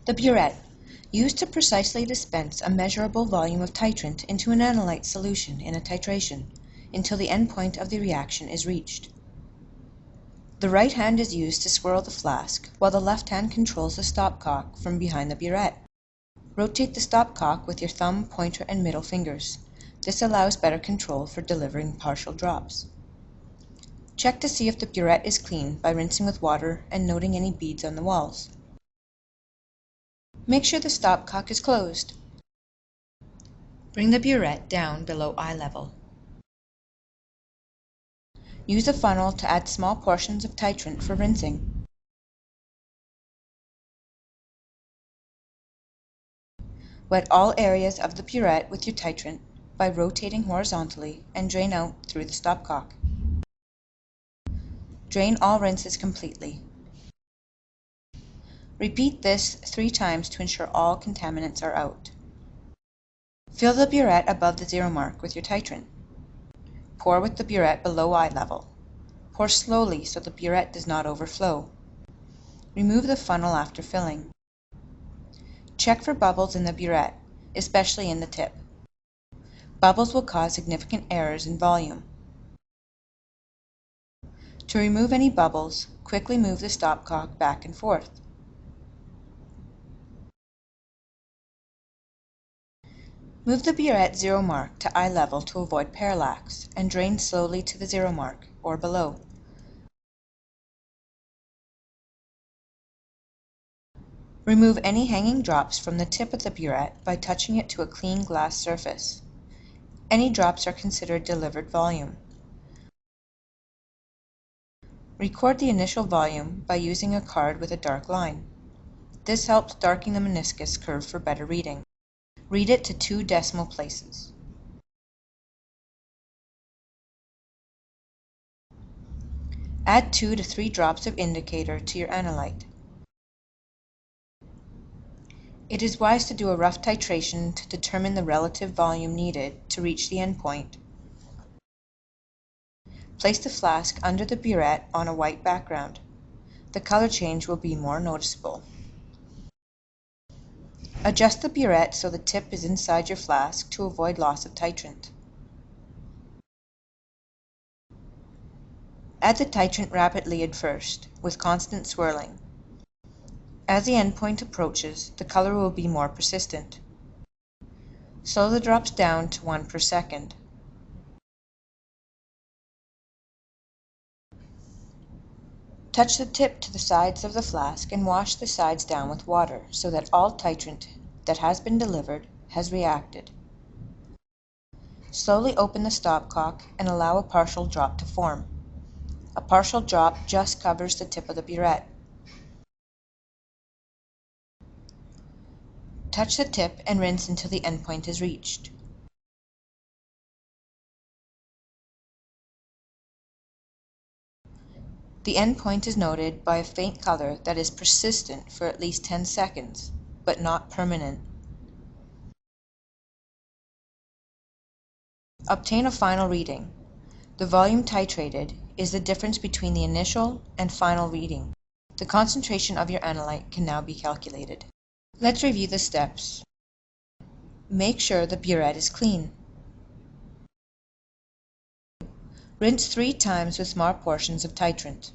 The burette, used to precisely dispense a measurable volume of titrant into an analyte solution in a titration, until the end point of the reaction is reached. The right hand is used to swirl the flask, while the left hand controls the stopcock from behind the burette. Rotate the stopcock with your thumb, pointer, and middle fingers. This allows better control for delivering partial drops. Check to see if the burette is clean by rinsing with water and noting any beads on the walls. Make sure the stopcock is closed. Bring the burette down below eye level. Use a funnel to add small portions of titrant for rinsing. Wet all areas of the burette with your titrant by rotating horizontally and drain out through the stopcock. Drain all rinses completely. Repeat this 3 times to ensure all contaminants are out. Fill the burette above the zero mark with your titrant. Pour with the burette below eye level. Pour slowly so the burette does not overflow. Remove the funnel after filling. Check for bubbles in the burette, especially in the tip. Bubbles will cause significant errors in volume. To remove any bubbles, quickly move the stopcock back and forth. Move the burette zero mark to eye level to avoid parallax, and drain slowly to the zero mark, or below. Remove any hanging drops from the tip of the burette by touching it to a clean glass surface. Any drops are considered delivered volume. Record the initial volume by using a card with a dark line. This helps darken the meniscus curve for better reading. Read it to 2 decimal places. Add 2 to 3 drops of indicator to your analyte. It is wise to do a rough titration to determine the relative volume needed to reach the end point. Place the flask under the burette on a white background. The color change will be more noticeable. Adjust the burette so the tip is inside your flask to avoid loss of titrant. Add the titrant rapidly at first, with constant swirling. As the endpoint approaches, the color will be more persistent. Slow the drops down to 1 per second. Touch the tip to the sides of the flask and wash the sides down with water so that all titrant that has been delivered has reacted. Slowly open the stopcock and allow a partial drop to form. A partial drop just covers the tip of the burette. Touch the tip and rinse until the endpoint is reached. The endpoint is noted by a faint color that is persistent for at least 10 seconds, but not permanent. Obtain a final reading. The volume titrated is the difference between the initial and final reading. The concentration of your analyte can now be calculated. Let's review the steps. Make sure the burette is clean. Rinse 3 times with small portions of titrant.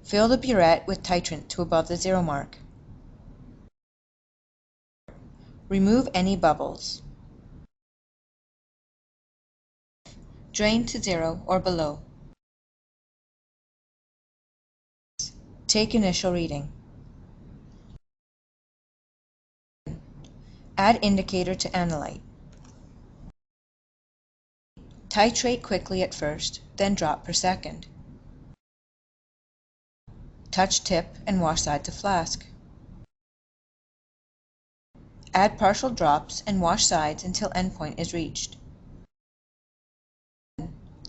Fill the burette with titrant to above the zero mark. Remove any bubbles. Drain to 0 or below. Take initial reading. Add indicator to analyte. Titrate quickly at first, then drop per second. Touch tip and wash sides of flask. Add partial drops and wash sides until endpoint is reached.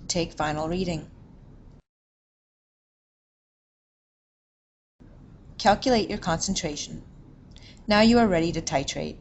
Take final reading. Calculate your concentration. Now you are ready to titrate.